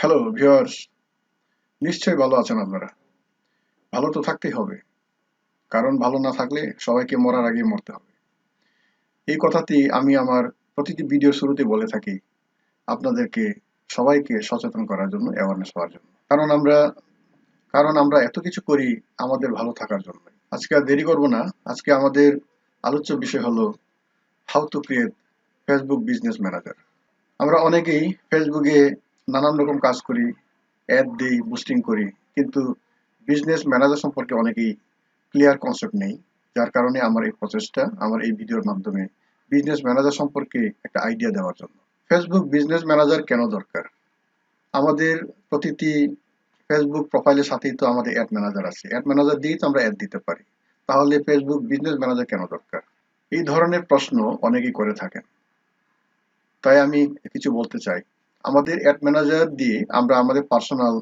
Hello viewers, নিশ্চয়ই ভালো আছেন আপনারা। ভালো তো থাকতেই হবে, কারণ ভালো না থাকলে সবাইকে মরার আগেই মরতে হবে। এই কথাটি আমি আমার প্রতিটি ভিডিওর শুরুতে বলে থাকি আপনাদেরকে, সবাইকে সচেতন করার জন্য, অ্যাওয়ারনেস হওয়ার জন্য। কারণ আমরা এত কিছু করি আমাদের ভালো থাকার জন্য। আজকে আর দেরি করব না। আজকে আমাদের আলোচ্য বিষয় হলো how to create Facebook business manager. আমরা অনেকেই ফেসবুকে নানান রকম কাজ করি, অ্যাড দিই, বুস্টিং করি, কিন্তু বিজনেস ম্যানেজার সম্পর্কে অনেকেই ক্লিয়ার কনসেপ্ট নেই। যার কারণে আমার এই প্রচেষ্টা, আমার এই ভিডিওর মাধ্যমে বিজনেস ম্যানেজার সম্পর্কে একটা আইডিয়া দেওয়ার জন্য। ফেসবুক বিজনেস ম্যানেজার কেন দরকার? আমাদের প্রতিটি ফেসবুক প্রোফাইলের সাথেই তো আমাদের অ্যাড ম্যানেজার আছে। অ্যাড ম্যানেজার দিয়েই তো আমরা অ্যাড দিতে পারি। তাহলে ফেসবুক বিজনেস ম্যানেজার কেন দরকার? এই ধরনের প্রশ্ন অনেকেই করে থাকেন। তাই আমি কিছু বলতে চাই। আমাদের অ্যাড ম্যানেজার দিয়ে আমরা আমাদের পার্সোনাল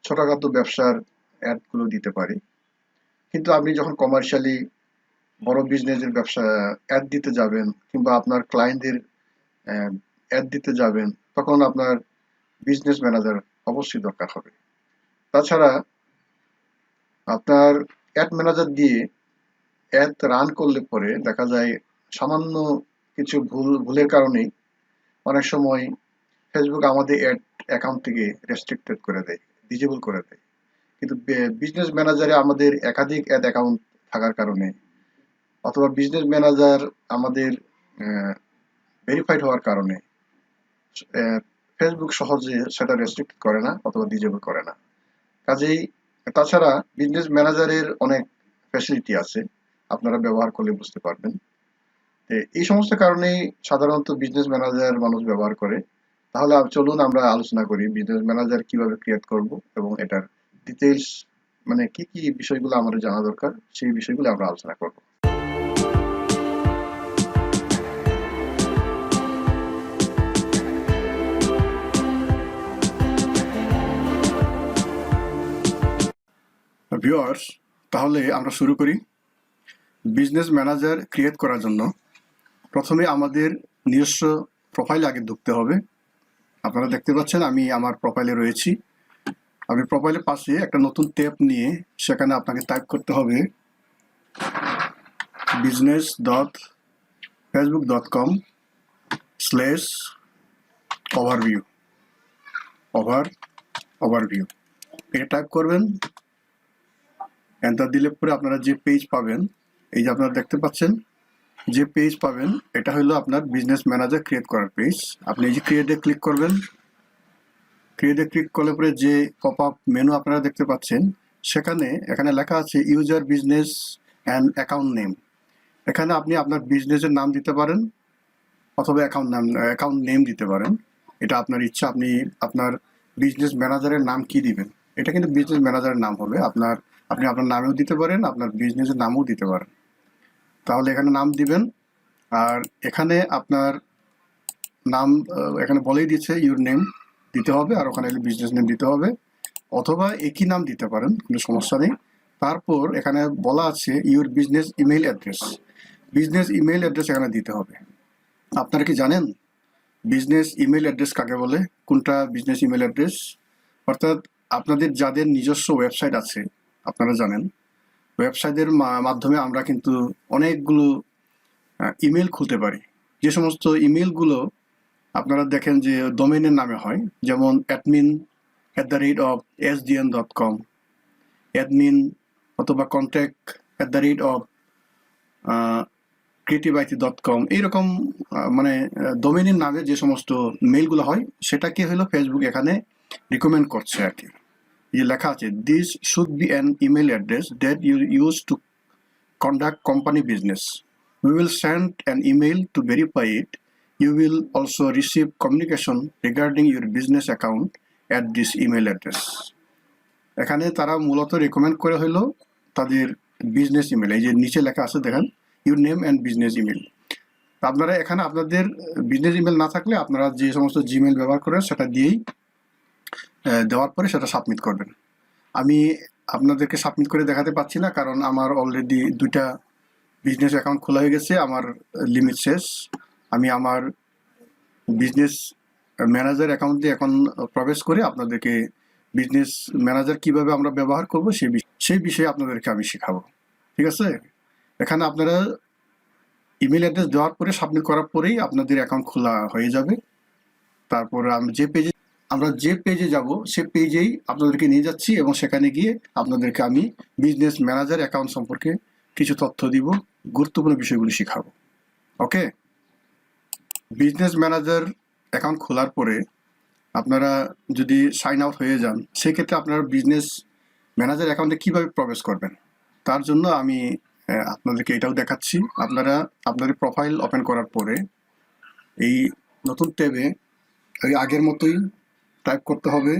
ছোটখাটো ব্যবসার অ্যাড গুলো দিতে পারি, কিন্তু আপনি যখন কমার্শিয়ালি বড় বিজনেসের ব্যবসা অ্যাড দিতে যাবেন কিংবা আপনার ক্লায়েন্টদের অ্যাড দিতে যাবেন, তখন আপনার বিজনেস ম্যানেজার অবশ্যই দরকার হবে। তাছাড়া আপনার অ্যাড ম্যানেজার দিয়ে অ্যাড রান করলে পরে দেখা যায় সামান্য কিছু ভুলের কারণেই অনেক সময় ফেসবুক আমাদের অ্যাড অ্যাকাউন্ট থেকে রেস্ট্রিক্টেড করে দেয়, ডিজেবল করে দেয়। কিন্তু বিজনেস ম্যানেজারে আমাদের একাধিক অ্যাড অ্যাকাউন্ট থাকার কারণে অথবা বিজনেস ম্যানেজার আমাদের ভেরিফাইড হওয়ার কারণে ফেসবুক সহজে সেটা রেস্ট্রিক্ট করে না অথবা ডিজেবল করে না। কাজেই তাছাড়া বিজনেস ম্যানেজারের অনেক ফ্যাসিলিটি আছে, আপনারা ব্যবহার করলে বুঝতে পারবেন। এই সমস্ত কারণেই সাধারণত বিজনেস ম্যানেজার মানুষ ব্যবহার করে। তাহলে চলুন আমরা আলোচনা করি বিজনেস ম্যানেজার কিভাবে ক্রিয়েট করব এবং এটার ডিটেইলস, মানে কি কি বিষয়গুলো আমাদের জানা দরকার, সেই বিষয়গুলো আমরা আলোচনা করব। ভিউয়ার্স, তাহলে আমরা শুরু করি। বিজনেস ম্যানেজার ক্রিয়েট করার জন্য প্রথমে আমাদের নিজস্ব প্রোফাইলে আগে ঢুকতে হবে। আপনারা দেখতে পাচ্ছেন আমি আমার প্রোফাইলে রয়েছি। আপনি প্রোফাইলের পাশে একটা নতুন ট্যাব নিয়ে সেখানে আপনাকে টাইপ করতে হবে business.facebook.com/overview। ওভারভিউ এটা টাইপ করবেন। এন্টার দিলে পরে আপনারা যে পেজ পাবেন, এই যে আপনারা দেখতে পাচ্ছেন যে পেজ পাবেন, এটা হলো আপনার বিজনেস ম্যানেজার ক্রিয়েট করার পেজ। আপনি এই যে ক্রিয়েটে ক্লিক করবেন। ক্রিয়েটে ক্লিক করলে পরে যে পপ আপ মেনু আপনারা দেখতে পাচ্ছেন, এখানে লেখা আছে user business and account name. এখানে আপনি আপনার বিজনেসের নাম দিতে পারেন অথবা অ্যাকাউন্ট নেম দিতে পারেন। এটা আপনার ইচ্ছা, আপনি আপনার বিজনেস ম্যানেজারের নাম কি দিবেন। এটা কিন্তু বিজনেস ম্যানেজারের নাম হবে। আপনি আপনার নামেও দিতে পারেন, আপনার বিজনেসের নামও দিতে পারেন। তাহলে এখানে নাম দিবেন। আর এখানে আপনার নাম এখানে বলেই দিচ্ছে ইউর নেম দিতে হবে, আর ওখানে বিজনেস নেম দিতে হবে, অথবা একই নাম দিতে পারেন, কোনো সমস্যা নেই। তারপর এখানে বলা আছে your business email address. Business email address এখানে দিতে হবে। আপনারা কি জানেন বিজনেস ইমেইল অ্যাড্রেস কাকে বলে? কোনটা বিজনেস ইমেইল অ্যাড্রেস? অর্থাৎ আপনাদের যাদের নিজস্ব ওয়েবসাইট আছে, আপনারা জানেন ওয়েবসাইটের মাধ্যমে আমরা কিন্তু অনেকগুলো ইমেল খুলতে পারি। যে সমস্ত ইমেলগুলো আপনারা দেখেন যে ডোমেইনের নামে হয়, যেমন admin@sdn.com, অ্যাডমিন অথবা contact@creativeit.com, এইরকম মানে ডোমেইনের নামে যে সমস্ত মেইলগুলো হয়, সেটাকে হলো ফেসবুক এখানে রিকমেন্ড করছে আর কি। যে লেখা আছে this should be an email address that you use to conduct company business. We will send an email to verify it. You will also receive communication regarding your business account at this email address. এখানে তারা মূলত recommend করে হলো তাদের business email, এই যে নিচে লেখা আছে দেখেন your name and business email. আপনারা এখানে আপনাদের বিজনেস ইমেল না থাকলে আপনারা যে সমস্ত জিমেল ব্যবহার করেন সেটা দিয়েই দেওয়ার পরে সেটা সাবমিট করবেন। আমি আপনাদেরকে সাবমিট করে দেখাতে পাচ্ছি না, কারণ আমার অলরেডি 2টা বিজনেস অ্যাকাউন্ট খোলা হয়ে গেছে, আমার লিমিট শেষ। আমি আমার বিজনেস ম্যানেজার অ্যাকাউন্টে এখন প্রবেশ করে আপনাদেরকে বিজনেস ম্যানেজার কিভাবে আমরা ব্যবহার করব সেই বিষয়ে আপনাদেরকে আমি শেখাবো। ঠিক আছে? এখানে আপনারা ইমেল অ্যাড্রেস দেওয়ার পরে সাবমিট করার পরেই আপনাদের অ্যাকাউন্ট খোলা হয়ে যাবে। তারপর আমরা যে পেজে যাব সে পেজেই আপনাদেরকে নিয়ে যাচ্ছি এবং সেখানে গিয়ে আপনাদেরকে আমি বিজনেস ম্যানেজার অ্যাকাউন্ট সম্পর্কে কিছু তথ্য দিব, গুরুত্বপূর্ণ বিষয়গুলি শেখাবো। ওকে? বিজনেস ম্যানেজার অ্যাকাউন্ট খোলার পরে আপনারা যদি সাইন আউট হয়ে যান, সেক্ষেত্রে আপনারা বিজনেস ম্যানেজার অ্যাকাউন্টে কিভাবে প্রবেশ করবেন তার জন্য আমি আপনাদেরকে এটাও দেখাচ্ছি। আপনারা আপনাদের প্রোফাইল ওপেন করার পরে এই নতুন ট্যাবে ওই আগের মতোই টাইপ করতে হবে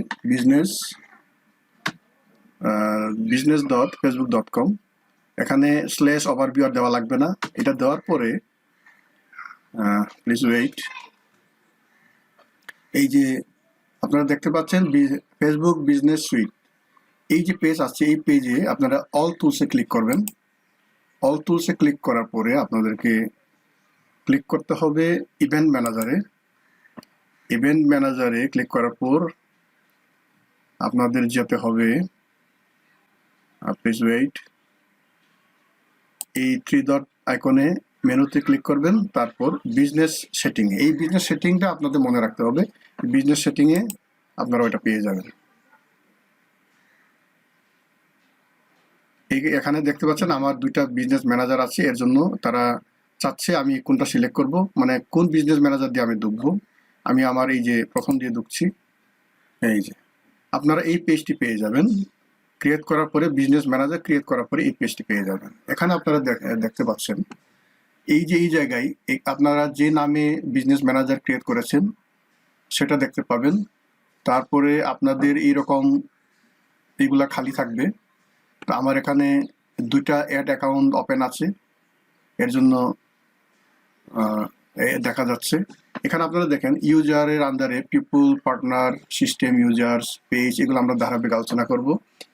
business.facebook.com। এখানে /overview আর দেওয়া লাগবে না। এটা দেওয়ার পরে প্লিজ ওয়েট, এই যে আপনারা দেখতে পাচ্ছেন ফেসবুক বিজনেস সুইট, এই যে পেজ আছে এই পেজে আপনারা অল টুলসে ক্লিক করবেন। অল টুলসে ক্লিক করার পরে আপনাদেরকে ক্লিক করতে হবে ইভেন্ট ম্যানেজারে। ইভেন্ট ম্যানেজারে ক্লিক করার পর আপনাদের যেতে হবে, প্লিজ ওয়েট, এই 3 ডট আইকনে মেনুতে ক্লিক করবেন। তারপর বিজনেস সেটিং, এই বিজনেস সেটিংটা আপনাদের মনে রাখতে হবে। বিজনেস সেটিংয়ে আপনারা ওইটা পেয়ে যাবেন। এখানে দেখতে পাচ্ছেন আমার দুইটা বিজনেস ম্যানেজার আছে, এর জন্য তারা চাচ্ছে আমি কোনটা সিলেক্ট করব, মানে কোন বিজনেস ম্যানেজার দিয়ে আমি ঢুকবো। আমি আমার এই যে প্রথম দিয়ে ঢুকছি। এই যে আপনারা এই পেজটি পেয়ে যাবেন। ক্রিয়েট করার পরে বিজনেস ম্যানেজার ক্রিয়েট করার পরে এই পেজটি পেয়ে যাবেন। এখানে আপনারা দেখতে পাচ্ছেন এই যে এই জায়গায় আপনারা যে নামে বিজনেস ম্যানেজার ক্রিয়েট করেছেন সেটা দেখতে পাবেন। তারপরে আপনাদের এইরকম এইগুলা খালি থাকবে। তো আমার এখানে দুইটা অ্যাড অ্যাকাউন্ট ওপেন আছে, এর জন্য দেখা যাচ্ছে। এখানে আপনারা দেখেন ইউজারের আন্ডারে people, partner, system, users, page, এগুলো আমরা ধারাবাহিক আলোচনা করব।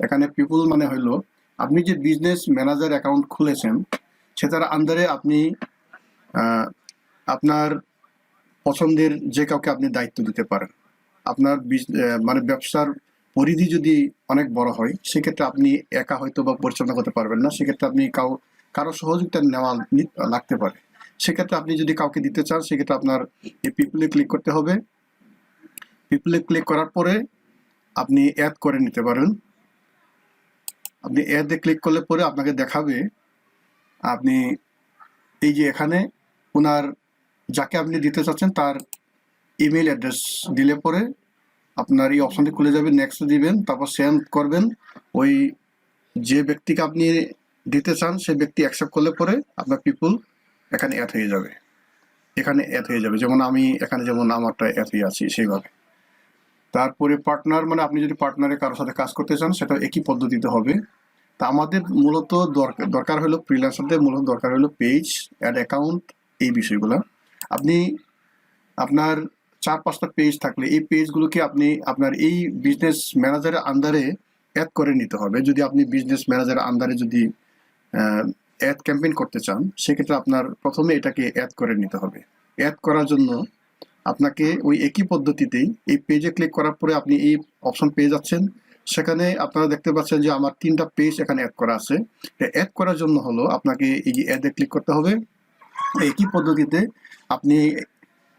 এখানে পিপল মানে হলো আপনি যে বিজনেস ম্যানেজার অ্যাকাউন্ট খুলেছেন সেটার আন্ডারে আপনি আপনার পছন্দের যে কাউকে আপনি দায়িত্ব দিতে পারেন। আপনার মানে ব্যবসার পরিধি যদি অনেক বড় হয় সেক্ষেত্রে আপনি একা হয়তো বা পরিচালনা করতে পারবেন না, সেক্ষেত্রে আপনি কারো সহযোগিতা নেওয়া লাগতে পারে। সেক্ষেত্রে আপনি যদি কাউকে দিতে চান সেক্ষেত্রে আপনার এই পিপলে ক্লিক করতে হবে। পিপলে ক্লিক করার পরে আপনি অ্যাড করে নিতে পারেন। আপনি অ্যাডে ক্লিক করলে পরে আপনাকে দেখাবে আপনি এই যে এখানে ওনার যাকে আপনি দিতে চাচ্ছেন তার ইমেল অ্যাড্রেস দিলে পরে আপনার এই অপশনটি খুলে যাবে। নেক্সট দিবেন, তারপর সেন্ড করবেন। ওই যে ব্যক্তিকে আপনি দিতে চান সেই ব্যক্তি অ্যাকসেপ্ট করলে পরে আপনার পিপল এখানে অ্যাড হয়ে যাবে। এখানে অ্যাড হয়ে যাবে, যেমন আমি এখানে যেমন আমারটা অ্যাড হয়ে আছি সেইভাবে। তারপরে পার্টনার, মানে আপনি যদি পার্টনারে কারোর সাথে কাজ করতে চান সেটা একই পদ্ধতিতে হবে। তা আমাদের মূলত দরকার হলো ফ্রিল্যান্সারদের মূলত দরকার হলো পেজ, অ্যাড অ্যাকাউন্ট, এই বিষয়গুলো। আপনি আপনার 4-5টা পেজ থাকলে এই পেজগুলোকে আপনি আপনার এই বিজনেস ম্যানেজারের আন্ডারে অ্যাড করে নিতে হবে। যদি আপনি বিজনেস ম্যানেজারের আন্ডারে যদি অ্যাড ক্যাম্পেইন করতে চান সেক্ষেত্রে আপনার প্রথমে এটাকে অ্যাড করে নিতে হবে। অ্যাড করার জন্য আপনাকে ওই একই পদ্ধতিতেই এই পেজে ক্লিক করার পরে আপনি এই অপশন পেয়ে যাচ্ছেন। সেখানে আপনারা দেখতে পাচ্ছেন যে আমার 3টা পেজ এখানে অ্যাড করা আছে। অ্যাড করার জন্য হলো আপনাকে এই যে অ্যাডে ক্লিক করতে হবে। একই পদ্ধতিতে আপনি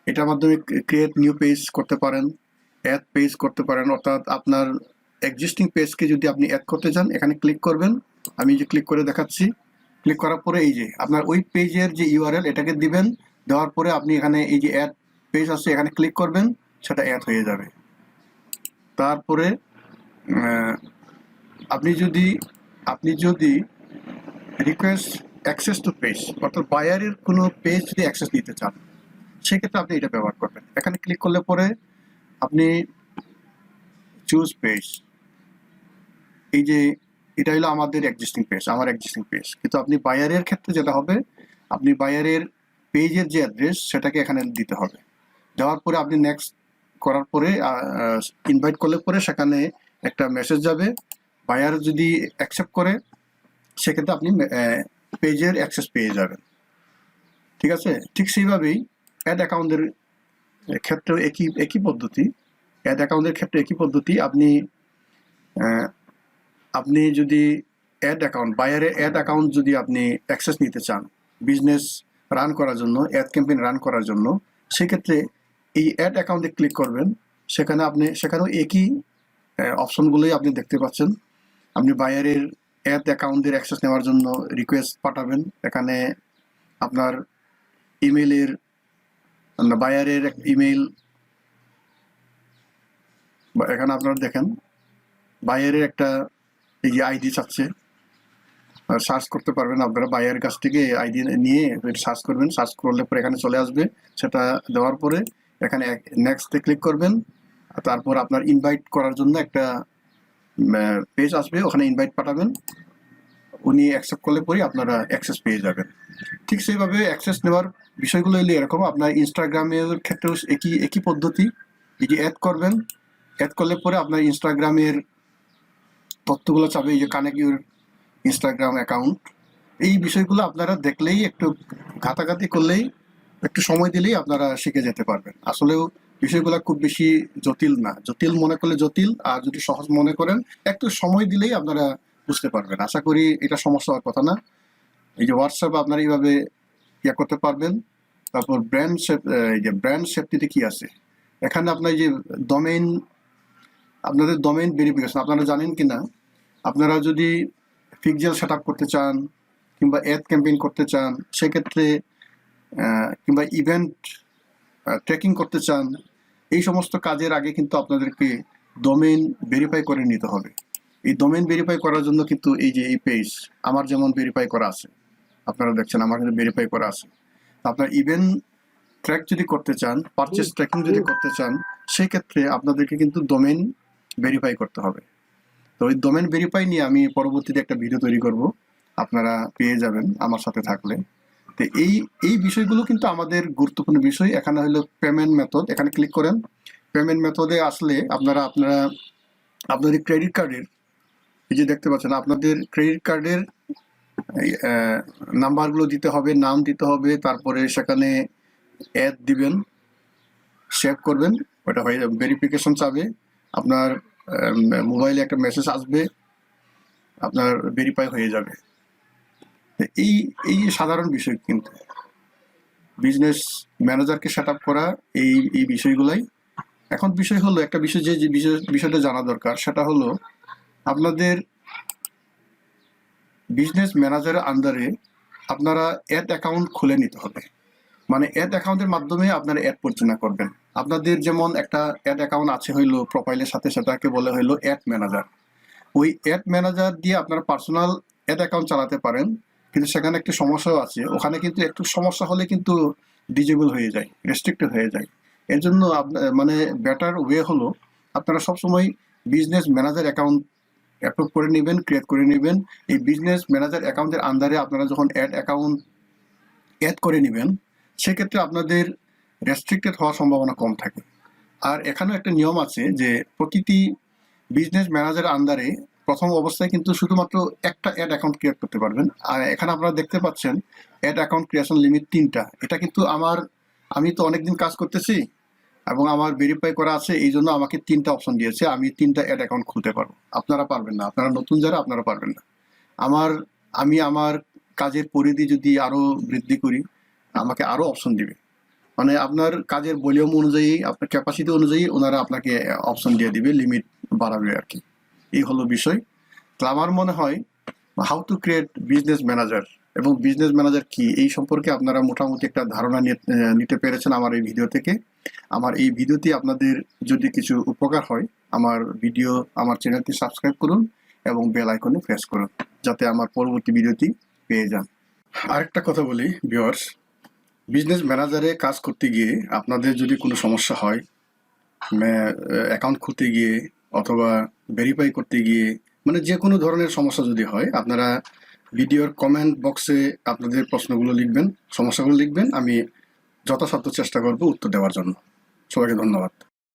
এটার মাধ্যমে ক্রিয়েট নিউ পেজ করতে পারেন, অ্যাড পেজ করতে পারেন। অর্থাৎ আপনার এক্সিস্টিং পেজকে যদি আপনি অ্যাড করতে চান এখানে ক্লিক করবেন। আমি যে ক্লিক করে দেখাচ্ছি। ক্লিক করার পরে এই যে আপনার ওই পেজের যে ইউআরএল এটাকে দিবেন। দেওয়ার পরে আপনি এখানে এই যে অ্যাড পেজ আছে এখানে ক্লিক করবেন, সেটা অ্যাড হয়ে যাবে। তারপরে আপনি যদি রিকোয়েস্ট অ্যাক্সেস টু পেজ, অর্থাৎ বায়ারের কোনো পেজ যদি অ্যাক্সেস দিতে চান সেক্ষেত্রে আপনি এটা ব্যবহার করবেন। এখানে ক্লিক করলে পরে আপনি চুজ পেজ, এই যে এটা হলো আমাদের এক্সিস্টিং পেজ, আমার এক্সিস্টিং পেজ। কিন্তু আপনি বায়ারের ক্ষেত্রে যেটা হবে আপনি বায়ারের পেজের যে অ্যাড্রেস সেটাকে এখানে দিতে হবে। দেওয়ার পরে আপনি নেক্সট করার পরে ইনভাইট করলে পরে সেখানে একটা মেসেজ যাবে। বায়ার যদি অ্যাকসেপ্ট করে সেক্ষেত্রে আপনি পেজের অ্যাক্সেস পেয়ে যাবেন। ঠিক আছে? ঠিক সেইভাবেই অ্যাড অ্যাকাউন্টের ক্ষেত্রেও একই পদ্ধতি, অ্যাড অ্যাকাউন্টের ক্ষেত্রে একই পদ্ধতি। আপনি যদি বায়ারের অ্যাড অ্যাকাউন্ট যদি আপনি অ্যাক্সেস নিতে চান বিজনেস রান করার জন্য, অ্যাড ক্যাম্পেইন রান করার জন্য, সেক্ষেত্রে এই অ্যাড অ্যাকাউন্টে ক্লিক করবেন। সেখানেও একই অপশনগুলোই আপনি দেখতে পাচ্ছেন। আপনি বায়ারের অ্যাড অ্যাকাউন্টের অ্যাক্সেস নেওয়ার জন্য রিকোয়েস্ট পাঠাবেন। এখানে আপনার ইমেইলের বায়ারের ইমেইল, এখানে আপনারা দেখেন বায়ারের একটা এই যে আইডি চাচ্ছে, সার্চ করতে পারবেন আপনারা বায়ারের কাছ থেকে আইডি নিয়ে সার্চ করবেন। সার্চ করলে পরে এখানে চলে আসবে। সেটা দেওয়ার পরে এখানে নেক্সটে ক্লিক করবেন। তারপর আপনার ইনভাইট করার জন্য একটা পেজ আসবে, ওখানে ইনভাইট পাঠাবেন। উনি অ্যাকসেপ্ট করলে পরে আপনারা অ্যাক্সেস পেয়ে যাবেন। ঠিক সেইভাবে অ্যাক্সেস নেওয়ার বিষয়গুলো এলে এরকম। আপনার ইনস্টাগ্রামের ক্ষেত্রেও একই পদ্ধতি। এই যে অ্যাড করবেন, অ্যাড করলে পরে আপনার ইনস্টাগ্রামের তথ্যগুলো চাবে, এই যে কানেক্ট ইউর ইনস্টাগ্রাম অ্যাকাউন্ট। এই বিষয়গুলো আপনারা দেখলেই, একটু ঘাটাঘাটি করলেই, একটু সময় দিলেই আপনারা শিখে যেতে পারবেন। আসলেও বিষয়গুলো খুব বেশি জটিল না। জটিল মনে করলে জটিল, আর যদি সহজ মনে করেন একটু সময় দিলেই আপনারা বুঝতে পারবেন। আশা করি এটা সমস্যা হওয়ার কথা না। এই যে হোয়াটসঅ্যাপ আপনারা এইভাবে ইয়ে করতে পারবেন। তারপর ব্র্যান্ড সেফটিতে কি আছে, এখানে আপনার যে আপনাদের ডোমেইন ভেরিফিকেশন, আপনারা জানেন কিনা, আপনারা যদি পিক্সেল সেট আপ করতে চান কিংবা অ্যাড ক্যাম্পেইন করতে চান, সেক্ষেত্রে কিংবা ইভেন্ট ট্র্যাকিং করতে চান, এই সমস্ত কাজের আগে কিন্তু আপনাদেরকে ডোমেইন ভেরিফাই করে নিতে হবে। এই ডোমেইন ভেরিফাই করার জন্য কিন্তু এই যে এই পেজ আমার যেমন ভেরিফাই করা আছে, আপনারা দেখছেন আমার কিন্তু ভেরিফাই করা আছে। আপনার ইভেন্ট ট্র্যাক যদি করতে চান, পারচেস ট্র্যাকিং যদি করতে চান, সেই ক্ষেত্রে আপনাদেরকে কিন্তু ডোমেইন ভেরিফাই করতে হবে। তো ওই ডোমেইন ভেরিফাই নিয়ে আমি পরবর্তীতে একটা ভিডিও তৈরি করব, আপনারা পেয়ে যাবেন আমার সাথে থাকলে। তো এই বিষয়গুলো কিন্তু আমাদের গুরুত্বপূর্ণ বিষয়। এখানে হলো পেমেন্ট মেথড, এখানে ক্লিক করেন। পেমেন্ট মেথডে আসলে আপনাদের ক্রেডিট কার্ডের, এই যে দেখতে পাচ্ছেন, আপনাদের ক্রেডিট কার্ডের নাম্বারগুলো দিতে হবে, নাম দিতে হবে, তারপরে সেখানে অ্যাড দিবেন, সেভ করবেন। ওটা হয়ে যাবে, ভেরিফিকেশন চাবে, আপনার মোবাইলে একটা মেসেজ আসবে, আপনার ভেরিফাই হয়ে যাবে। এই সাধারণ বিষয় কিন্তু বিজনেস ম্যানেজারকে সেট আপ করা এই বিষয়গুলাই। এখন বিষয় হলো, একটা বিষয় যে বিষয়টা জানা দরকার, সেটা হলো আপনাদের বিজনেস ম্যানেজারের আন্ডারে আপনারা অ্যাড অ্যাকাউন্ট খুলে নিতে হবে। মানে অ্যাড অ্যাকাউন্টের মাধ্যমে আপনারা অ্যাড পরিচালনা করবেন। আপনাদের যেমন একটা অ্যাড অ্যাকাউন্ট আছে হইলো প্রোফাইলের সাথে, সেটাকে বলে হইলো অ্যাড ম্যানেজার। ওই অ্যাড ম্যানেজার দিয়ে আপনারা পার্সোনাল অ্যাড অ্যাকাউন্ট চালাতে পারেন, কিন্তু সেখানে একটু সমস্যাও আছে। ওখানে কিন্তু একটু সমস্যা হলে কিন্তু ডিজেবল হয়ে যায়, রেস্ট্রিক্টেড হয়ে যায়। এর জন্য মানে বেটার ওয়ে হলো আপনারা সবসময় বিজনেস ম্যানেজার অ্যাকাউন্ট অ্যাপ্রুভ করে নেবেন, ক্রিয়েট করে নেবেন। এই বিজনেস ম্যানেজার অ্যাকাউন্টের আন্ডারে আপনারা যখন অ্যাড করে নেবেন, সেক্ষেত্রে আপনাদের রেস্ট্রিক্টেড হওয়ার সম্ভাবনা কম থাকে। আর এখানেও একটা নিয়ম আছে যে প্রতিটি বিজনেস ম্যানেজার আন্ডারে প্রথম অবস্থায় কিন্তু শুধুমাত্র একটা অ্যাড অ্যাকাউন্ট ক্রিয়েট করতে পারবেন। আর এখানে আপনারা দেখতে পাচ্ছেন অ্যাড অ্যাকাউন্ট ক্রিয়েশন লিমিট 3টা। এটা কিন্তু আমি তো অনেকদিন কাজ করতেছি এবং আমার ভেরিফাই করা আছে, এই জন্য আমাকে 3টা অপশন দিয়েছে, আমি 3টা অ্যাড অ্যাকাউন্ট খুলতে পারবো। আপনারা পারবেন না, আপনারা নতুন যারা, আপনারা পারবেন না। আমি আমার কাজের পরিধি যদি আরো বৃদ্ধি করি, আমাকে আরো অপশন দিবে। মানে আপনার কাজের ভলিউম অনুযায়ী, আপনার ক্যাপাসিটি অনুযায়ী ওনারা আপনাকে অপশন দিয়ে দিবে, লিমিট বাড়াবে আর কি। এই হলো বিষয়। তো আমার মনে হয় how to create business manager এবং বিজনেস ম্যানেজার কি, এই সম্পর্কে আপনারা মোটামুটি একটা ধারণা নিতে পেরেছেন আমার এই ভিডিও থেকে। আমার এই ভিডিওটি আপনাদের যদি কিছু উপকার হয়, আমার চ্যানেলটি সাবস্ক্রাইব করুন এবং বেল আইকনে প্রেস করুন, যাতে আমার পরবর্তী ভিডিওটি পেয়ে যান। আরেকটা কথা বলি ভিউয়ার্স, বিজনেস ম্যানেজারে কাজ করতে গিয়ে আপনাদের যদি কোনো সমস্যা হয়, অ্যাকাউন্ট খুলতে গিয়ে অথবা ভেরিফাই করতে গিয়ে, মানে যে কোনো ধরনের সমস্যা যদি হয়, আপনারা ভিডিওর কমেন্ট বক্সে আপনাদের প্রশ্নগুলো লিখবেন, সমস্যাগুলো লিখবেন। আমি যথাসাধ্য চেষ্টা করব উত্তর দেওয়ার জন্য। সবাইকে ধন্যবাদ।